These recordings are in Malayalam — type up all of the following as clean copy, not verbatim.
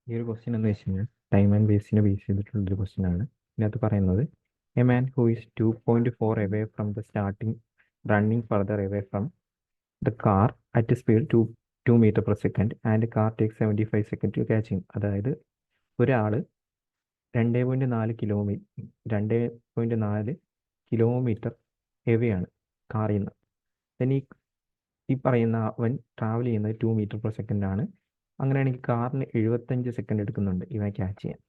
ഈ ഒരു ക്വസ്റ്റ്യൻ എന്ന് വെച്ച് കഴിഞ്ഞാൽ ടൈം ആൻഡ് വേസ്റ്റിനെ ബേസ് ചെയ്തിട്ടുള്ളൊരു ക്വസ്റ്റ്യൻ ആണ്. ഇതിനകത്ത് പറയുന്നത് a man who is 2.4 away from the starting running further away from the car at speed 2 metre per second and car take 75 second to catch him. അതായത് ഒരാൾ 2.4 കിലോമീറ്റർ എവേ ആണ് കാറിൽ നിന്ന്. ദെൻ ഈ പറയുന്ന അവൻ ട്രാവൽ ചെയ്യുന്നത് 2 മീറ്റർ പെർ സെക്കൻഡ് ആണ്. അങ്ങനെയാണെങ്കിൽ കാറിന് 75 സെക്കൻഡ് എടുക്കുന്നുണ്ട് ഇവനെ ക്യാച്ച് ചെയ്യാൻ.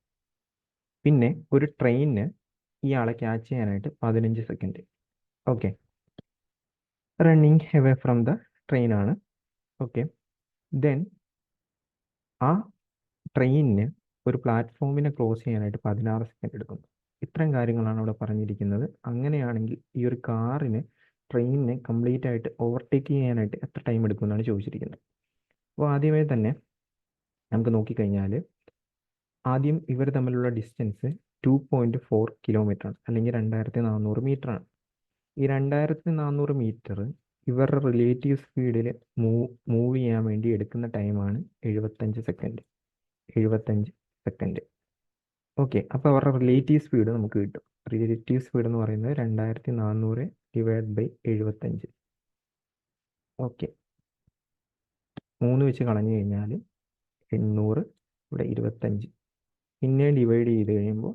പിന്നെ ഒരു ട്രെയിനിന് ഇയാളെ ക്യാച്ച് ചെയ്യാനായിട്ട് 15 second. Okay, running away from the train ആണ്. ഓക്കെ, ദെൻ ആ ട്രെയിനിന് ഒരു പ്ലാറ്റ്ഫോമിനെ ക്രോസ് ചെയ്യാനായിട്ട് 16 സെക്കൻഡ് എടുക്കുന്നു. ഇത്രയും കാര്യങ്ങളാണ് അവിടെ പറഞ്ഞിരിക്കുന്നത്. അങ്ങനെയാണെങ്കിൽ ഈ ഒരു കാറിന് ട്രെയിനിനെ കംപ്ലീറ്റ് ആയിട്ട് ഓവർടേക്ക് ചെയ്യാനായിട്ട് എത്ര ടൈം എടുക്കുമെന്നാണ് ചോദിച്ചിരിക്കുന്നത്. അപ്പോൾ ആദ്യമേ തന്നെ നമുക്ക് നോക്കിക്കഴിഞ്ഞാൽ ആദ്യം ഇവർ തമ്മിലുള്ള ഡിസ്റ്റൻസ് 2.4 കിലോമീറ്റർ ആണ്, അല്ലെങ്കിൽ 2400 മീറ്റർ ആണ്. ഈ 2400 മീറ്റർ ഇവരുടെ റിലേറ്റീവ് സ്പീഡിൽ മൂവ് ചെയ്യാൻ വേണ്ടി എടുക്കുന്ന ടൈമാണ് 75 സെക്കൻഡ്. 75 സെക്കൻഡ്. ഓക്കെ, അപ്പോൾ അവരുടെ റിലേറ്റീവ് സ്പീഡ് നമുക്ക് കിട്ടും. റിലേറ്റീവ് സ്പീഡ് എന്ന് പറയുന്നത് 2400 ഡിവൈഡ് ബൈ 75. ഓക്കെ, 3 വെച്ച് കളഞ്ഞു കഴിഞ്ഞാൽ 800, ഇവിടെ 25, പിന്നെ ഡിവൈഡ് ചെയ്ത് കഴിയുമ്പോൾ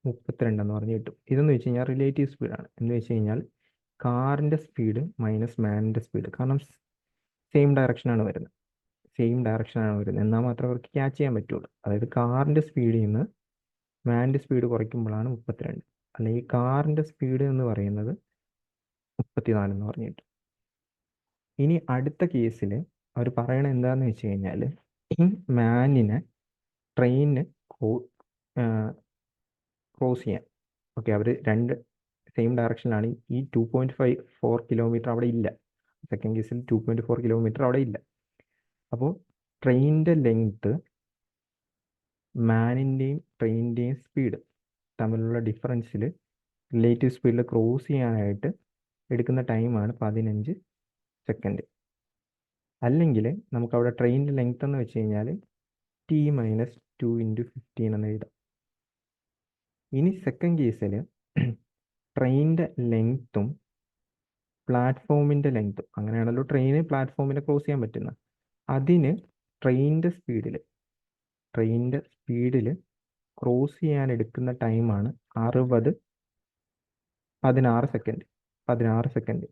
32 എന്ന് പറഞ്ഞ് കിട്ടും. ഇതെന്ന് വെച്ച് കഴിഞ്ഞാൽ റിലേറ്റീവ് സ്പീഡാണ്. എന്ന് വെച്ച് കഴിഞ്ഞാൽ കാറിൻ്റെ സ്പീഡ് മൈനസ് മാനിൻ്റെ സ്പീഡ്. കാരണം സെയിം ഡയറക്ഷനാണ് വരുന്നത്. എന്നാൽ മാത്രമേ അവർക്ക് ക്യാച്ച് ചെയ്യാൻ പറ്റുള്ളൂ. അതായത് കാറിൻ്റെ സ്പീഡിൽ നിന്ന് മാനിൻ്റെ സ്പീഡ് കുറയ്ക്കുമ്പോഴാണ് 32. അല്ലെങ്കിൽ കാറിൻ്റെ സ്പീഡ് എന്ന് പറയുന്നത് 34 എന്ന് പറഞ്ഞു കിട്ടും. ഇനി അടുത്ത കേസിൽ അവർ പറയണത് എന്താണെന്ന് വെച്ച് കഴിഞ്ഞാൽ ഈ മാനിനെ ട്രെയിനിന് ക്രോസ് ചെയ്യാൻ. ഓക്കെ, അവർ രണ്ട് സെയിം ഡയറക്ഷനിലാണ്. ഈ 2.4 കിലോമീറ്റർ അവിടെ ഇല്ല. സെക്കൻഡ് കേസിൽ 2.4 കിലോമീറ്റർ അവിടെ ഇല്ല. അപ്പോൾ ട്രെയിനിൻ്റെ ലെങ്ത്ത് മാനിൻ്റെയും ട്രെയിനിൻ്റെയും സ്പീഡ് തമ്മിലുള്ള ഡിഫറൻസിൽ റിലേറ്റീവ് സ്പീഡിൽ ക്രോസ് ചെയ്യാനായിട്ട് എടുക്കുന്ന ടൈമാണ് 15 സെക്കൻഡ്. അല്ലെങ്കിൽ നമുക്കവിടെ ട്രെയിനിൻ്റെ ലെങ്ത് എന്ന് വെച്ച് കഴിഞ്ഞാൽ T - 2 × 15 എന്ന് എഴുതാം. ഇനി സെക്കൻഡ് കേസിൽ ട്രെയിനിൻ്റെ ലെങ്ത്തും പ്ലാറ്റ്ഫോമിൻ്റെ ലെങ്ത്തും, അങ്ങനെയാണല്ലോ ട്രെയിന് പ്ലാറ്റ്ഫോമിനെ ക്രോസ് ചെയ്യാൻ പറ്റുന്നത്. അതിന് ട്രെയിനിൻ്റെ സ്പീഡിൽ ക്രോസ് ചെയ്യാൻ എടുക്കുന്ന ടൈമാണ് 16 സെക്കൻഡ്.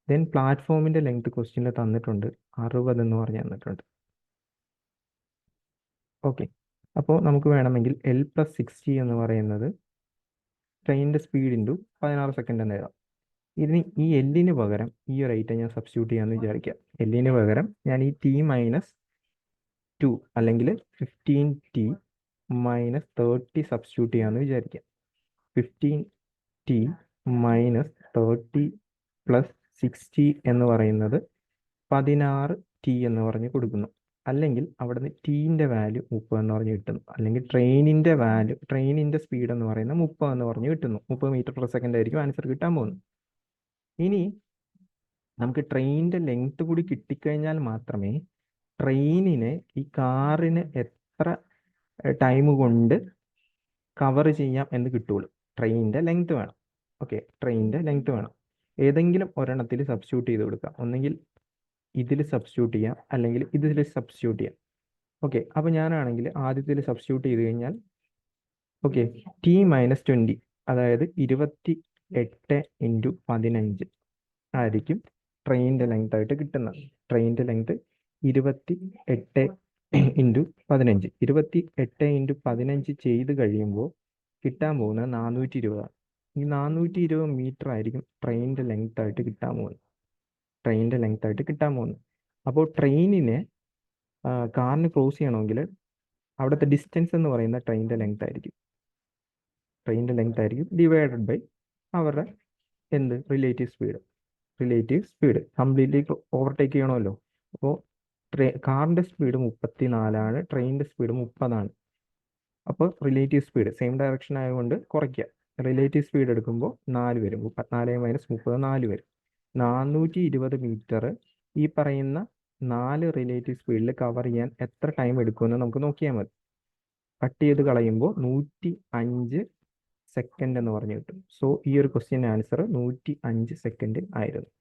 ദെൻ പ്ലാറ്റ്ഫോമിൻ്റെ ലെങ്ത് ക്വസ്റ്റ്യനിൽ തന്നിട്ടുണ്ട്, 60 എന്ന് പറഞ്ഞ് തന്നിട്ടുണ്ട്. ഓക്കെ, അപ്പോൾ നമുക്ക് വേണമെങ്കിൽ L+60 എന്ന് പറയുന്നത് ട്രെയിനിൻ്റെ സ്പീഡ് ഇൻറ്റു 16 സെക്കൻഡ് എന്ന് എഴുതാം. ഇതിന് ഈ എല്ലിന് പകരം ഈ ഒരു ഐറ്റം ഞാൻ സബ്സ്റ്റിറ്റ്യൂട്ട് ചെയ്യാമെന്ന് വിചാരിക്കാം. എല്ലിന് പകരം ഞാൻ ഈ T - 2 അല്ലെങ്കിൽ 15T - 30 സബ്സ്റ്റിറ്റ്യൂട്ട് ചെയ്യാമെന്ന് വിചാരിക്കാം. 15T - 30 + 60 എന്ന് പറയുന്നത് 16T എന്ന് പറഞ്ഞ് കൊടുക്കുന്നു. അല്ലെങ്കിൽ അവിടുന്ന് ടീൻ്റെ വാല്യൂ 30 എന്ന് പറഞ്ഞ് കിട്ടുന്നു. അല്ലെങ്കിൽ ട്രെയിനിൻ്റെ സ്പീഡ് എന്ന് പറയുന്നത് 30 എന്ന് പറഞ്ഞ് കിട്ടുന്നു. 30 മീറ്റർ പെർ സെക്കൻഡ് ആയിരിക്കും ആൻസർ കിട്ടാൻ പോകുന്നത്. ഇനി നമുക്ക് ട്രെയിനിൻ്റെ ലെങ്ത് കൂടി കിട്ടിക്കഴിഞ്ഞാൽ മാത്രമേ ട്രെയിനിനെ ഈ കാറിന് എത്ര ടൈം കൊണ്ട് കവർ ചെയ്യാം എന്ന് കിട്ടുള്ളൂ. ട്രെയിനിൻ്റെ ലെങ്ത് വേണം. ഓക്കെ, ട്രെയിനിൻ്റെ ലെങ്ത് വേണം. ഏതെങ്കിലും ഒരെണ്ണത്തിൽ സബ്സ്റ്റിറ്റ്യൂട്ട് ചെയ്ത് കൊടുക്കാം. ഒന്നെങ്കിൽ ഇതിൽ സബ്സ്റ്റിറ്റ്യൂട്ട് ചെയ്യാം, അല്ലെങ്കിൽ ഇതിൽ സബ്സ്റ്റിറ്റ്യൂട്ട് ചെയ്യാം. ഓക്കെ, അപ്പോൾ ഞാനാണെങ്കിൽ ആദ്യത്തിൽ സബ്സ്റ്റിറ്റ്യൂട്ട് ചെയ്ത് കഴിഞ്ഞാൽ ഓക്കെ T - 20, അതായത് 28 × 15 ആയിരിക്കും ട്രെയിനിൻ്റെ ലെങ്ത് ആയിട്ട് കിട്ടുന്നത്. ട്രെയിനിൻ്റെ ലെങ്ത് 28 × 15. 28 × 15 ചെയ്ത് കഴിയുമ്പോൾ കിട്ടാൻ പോകുന്നത് 420 ആണ്. ഈ 420 മീറ്റർ ആയിരിക്കും ട്രെയിനിൻ്റെ ലെങ്ത് ആയിട്ട് കിട്ടാൻ പോകുന്നത്. അപ്പോൾ ട്രെയിനിനെ കാറിന് ക്രോസ് ചെയ്യണമെങ്കിൽ അവിടുത്തെ ഡിസ്റ്റൻസ് എന്ന് പറയുന്ന ട്രെയിനിൻ്റെ ലെങ്ത് ആയിരിക്കും ഡിവൈഡഡ് ബൈ അവരുടെ റിലേറ്റീവ് സ്പീഡ്. കംപ്ലീറ്റ്ലി ഓവർടേക്ക് ചെയ്യണമല്ലോ. അപ്പോൾ കാറിൻ്റെ സ്പീഡ് 34 ട്രെയിനിൻ്റെ സ്പീഡ് 30. അപ്പോൾ റിലേറ്റീവ് സ്പീഡ് സെയിം ഡയറക്ഷൻ ആയതുകൊണ്ട് കുറയ്ക്കുക. റിലേറ്റീവ് സ്പീഡ് എടുക്കുമ്പോൾ 4 വരും. 34 - 30 4 വരും. 420 മീറ്റർ ഈ പറയുന്ന 4 റിലേറ്റീവ് സ്പീഡിൽ കവർ ചെയ്യാൻ എത്ര ടൈം എടുക്കുമെന്ന് നമുക്ക് നോക്കിയാൽ മതി. കട്ട് ചെയ്ത് കളയുമ്പോൾ 105 സെക്കൻഡ് എന്ന് പറഞ്ഞു കിട്ടും. സോ ഈ ഒരു ക്വസ്റ്റ്യൻ ആൻസർ 105 സെക്കൻഡ് ആയിരുന്നു.